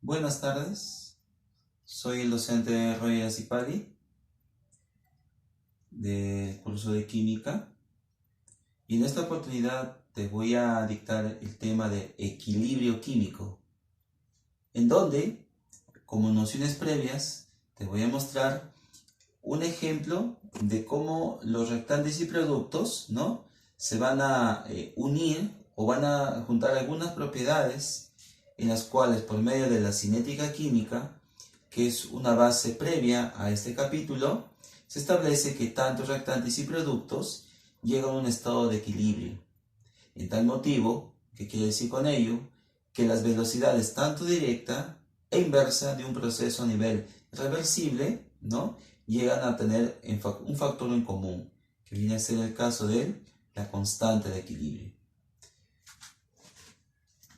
Buenas tardes, soy el docente Roy Azipagui del curso de Química y en esta oportunidad te voy a dictar el tema de equilibrio químico, en donde, como nociones previas, te voy a mostrar un ejemplo de cómo los reactantes y productos, ¿no?, se van a unir o van a juntar algunas propiedades en las cuales por medio de la cinética química, que es una base previa a este capítulo, se establece que tanto reactantes y productos llegan a un estado de equilibrio. En tal motivo, ¿qué quiere decir con ello? Que las velocidades tanto directa e inversa de un proceso a nivel reversible, ¿no?, llegan a tener un factor en común, que viene a ser el caso de la constante de equilibrio.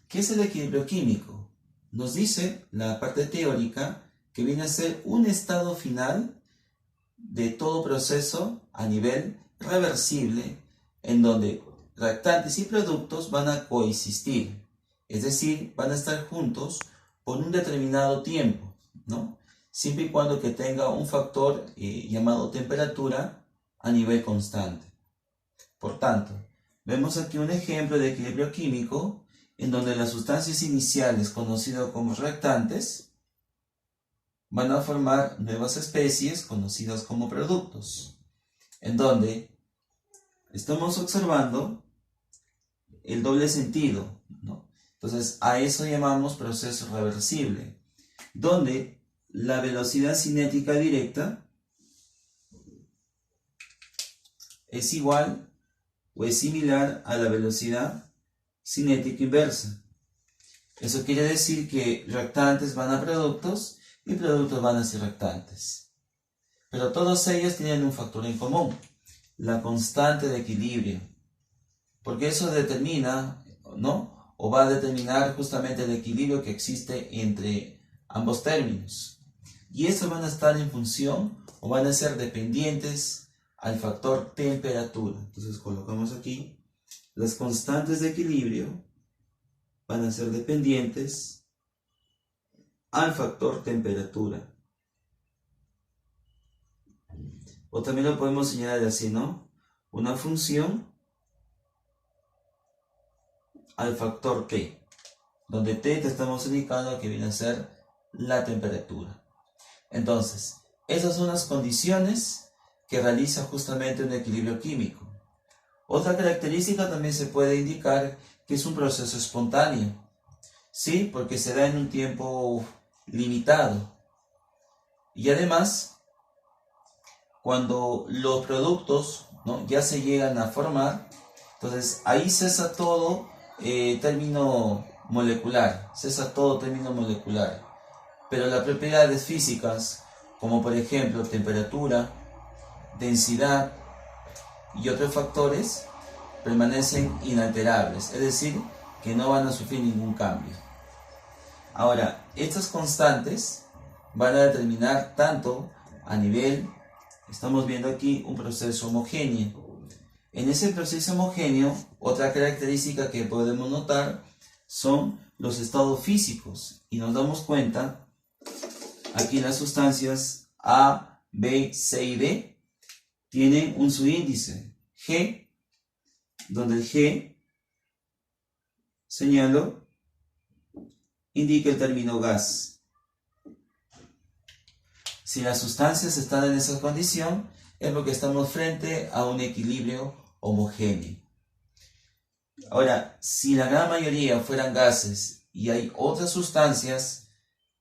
¿Qué es el equilibrio químico? Nos dice la parte teórica que viene a ser un estado final de todo proceso a nivel reversible en donde reactantes y productos van a coexistir, es decir, van a estar juntos por un determinado tiempo, ¿no?, siempre y cuando que tenga un factor llamado temperatura a nivel constante. Por tanto, vemos aquí un ejemplo de equilibrio químico en donde las sustancias iniciales conocidas como reactantes van a formar nuevas especies conocidas como productos, en donde estamos observando el doble sentido, ¿no? Entonces, a eso llamamos proceso reversible, donde la velocidad cinética directa es igual o es similar a la velocidad cinética inversa. Eso quiere decir que reactantes van a productos y productos van a ser reactantes. Pero todos ellos tienen un factor en común, la constante de equilibrio, porque eso determina, ¿no?, o va a determinar justamente el equilibrio que existe entre ambos términos. Y estos van a estar en función o van a ser dependientes al factor temperatura. Entonces colocamos aquí, las constantes de equilibrio van a ser dependientes al factor temperatura. O también lo podemos señalar así, ¿no?, una función al factor T, donde T te estamos indicando que viene a ser la temperatura. Entonces, esas son las condiciones que realiza justamente un equilibrio químico. Otra característica también se puede indicar que es un proceso espontáneo, ¿sí?, porque se da en un tiempo limitado. Y además, cuando los productos, ¿no?, ya se llegan a formar, entonces ahí cesa todo término molecular, pero las propiedades físicas, como por ejemplo temperatura, densidad y otros factores, permanecen inalterables, es decir, que no van a sufrir ningún cambio. Ahora, estas constantes van a determinar tanto a nivel, estamos viendo aquí un proceso homogéneo. En ese proceso homogéneo, otra característica que podemos notar son los estados físicos. Y nos damos cuenta, aquí las sustancias A, B, C y D tienen un subíndice G, donde el G, señalo, indica el término gas. Si las sustancias están en esa condición, es porque estamos frente a un equilibrio homogéneo. Ahora, si la gran mayoría fueran gases y hay otras sustancias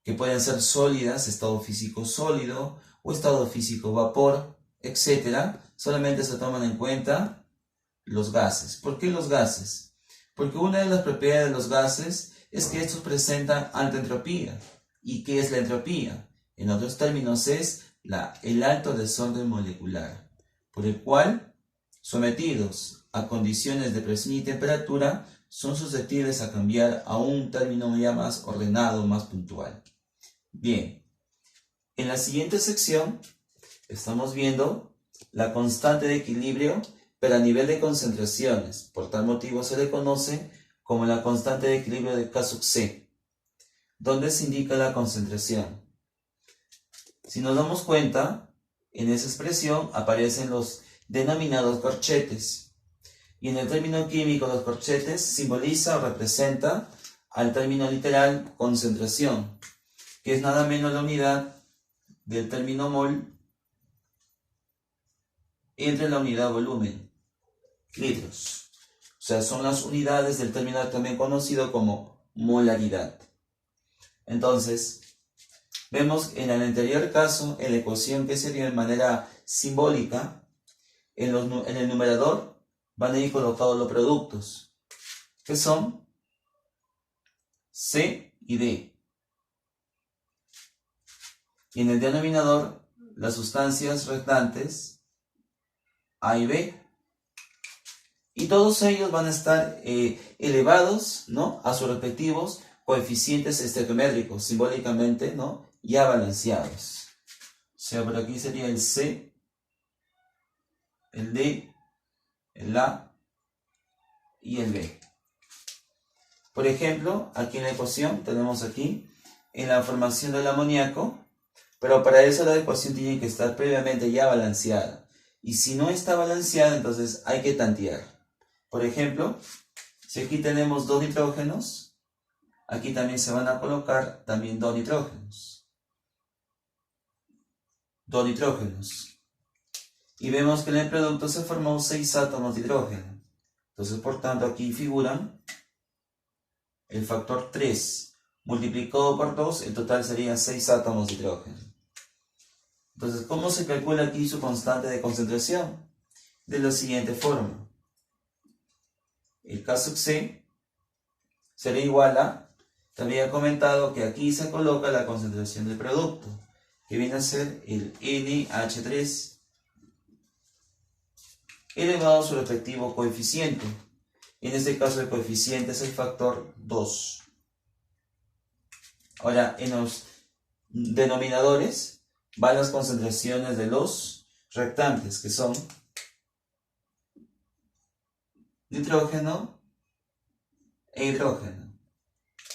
que pueden ser sólidas, estado físico sólido o estado físico vapor, etc., solamente se toman en cuenta los gases. ¿Por qué los gases? Porque una de las propiedades de los gases es que estos presentan alta entropía. ¿Y qué es la entropía? En otros términos es el alto desorden molecular, por el cual, sometidos a condiciones de presión y temperatura, son susceptibles a cambiar a un término ya más ordenado, más puntual. Bien, en la siguiente sección estamos viendo la constante de equilibrio, pero a nivel de concentraciones. Por tal motivo se le conoce como la constante de equilibrio de K sub C. donde se indica la concentración. Si nos damos cuenta, en esa expresión aparecen los denominados corchetes. Y en el término químico, los corchetes simboliza o representa al término literal concentración, que es nada menos la unidad del término mol entre la unidad volumen, litros. O sea, son las unidades del término también conocido como molaridad. Entonces, vemos en el anterior caso, en la ecuación que se dio de manera simbólica, en el numerador van a ir colocados los productos, que son C y D. Y en el denominador, las sustancias restantes A y B. Y todos ellos van a estar elevados, ¿no?, a sus respectivos coeficientes estequiométricos, simbólicamente, ¿no?, ya balanceados. O sea, por aquí sería el C, el D, el A y el B. Por ejemplo, aquí en la ecuación tenemos aquí en la formación del amoníaco, pero para eso la ecuación tiene que estar previamente ya balanceada. Y si no está balanceada, entonces hay que tantear. Por ejemplo, si aquí tenemos 2 nitrógenos, aquí también se van a colocar también 2 nitrógenos. 2 nitrógenos. Y vemos que en el producto se formó 6 átomos de hidrógeno. Entonces, por tanto, aquí figuran el factor 3 multiplicado por 2, el total serían 6 átomos de hidrógeno. Entonces, ¿cómo se calcula aquí su constante de concentración? De la siguiente forma. El K sub C será igual a, te había comentado que aquí se coloca la concentración del producto, que viene a ser el NH3 elevado a su respectivo coeficiente. En este caso el coeficiente es el factor 2. Ahora, en los denominadores van las concentraciones de los reactantes, que son nitrógeno e hidrógeno,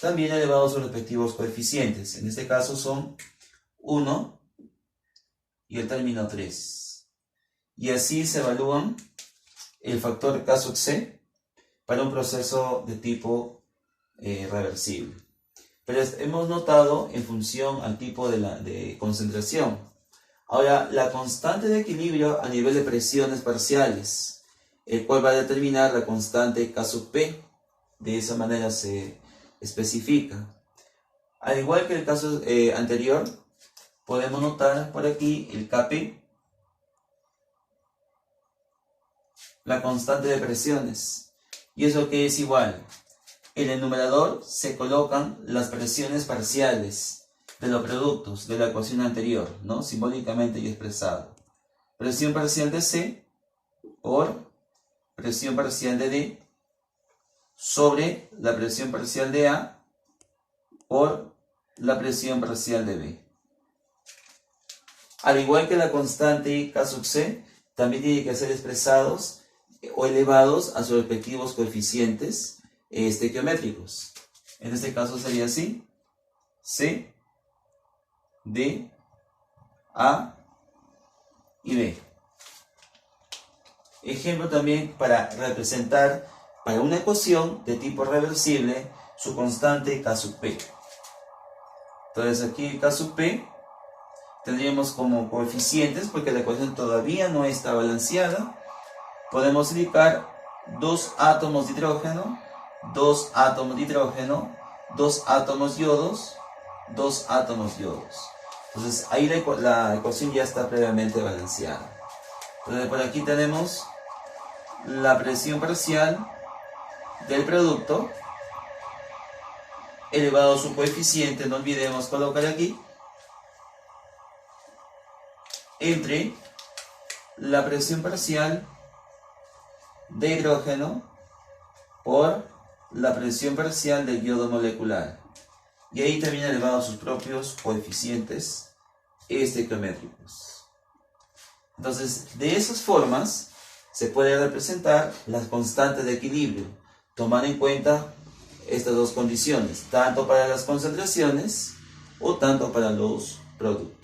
también elevados a sus respectivos coeficientes. En este caso son 1 y el término 3. Y así se evalúan el factor K sub C para un proceso de tipo reversible. Pero hemos notado en función al tipo de concentración. Ahora, la constante de equilibrio a nivel de presiones parciales, el cual va a determinar la constante K sub P. De esa manera se especifica. Al igual que el caso anterior, podemos notar por aquí el Kp, la constante de presiones. ¿Y eso qué es igual? En el numerador se colocan las presiones parciales de los productos de la ecuación anterior, ¿no?, simbólicamente y expresado. Presión parcial de C por presión parcial de D sobre la presión parcial de A por la presión parcial de B. Al igual que la constante K sub C, también tiene que ser expresados o elevados a sus respectivos coeficientes estequiométricos. En este caso sería así: C, D, A y B. Ejemplo también para representar para una ecuación de tipo reversible su constante K sub P. Entonces aquí K sub P tendríamos como coeficientes, porque la ecuación todavía no está balanceada. Podemos indicar 2 átomos de hidrógeno, 2 átomos de hidrógeno, 2 átomos yodos, 2 átomos yodos. Entonces ahí la ecuación ya está previamente balanceada. Entonces por aquí tenemos la presión parcial del producto elevado a su coeficiente, no olvidemos colocar aquí, entre la presión parcial de hidrógeno por la presión parcial del yodo molecular. Y ahí también elevado a sus propios coeficientes estequiométricos. Entonces, de esas formas se puede representar las constantes de equilibrio, tomar en cuenta estas dos condiciones, tanto para las concentraciones o tanto para los productos.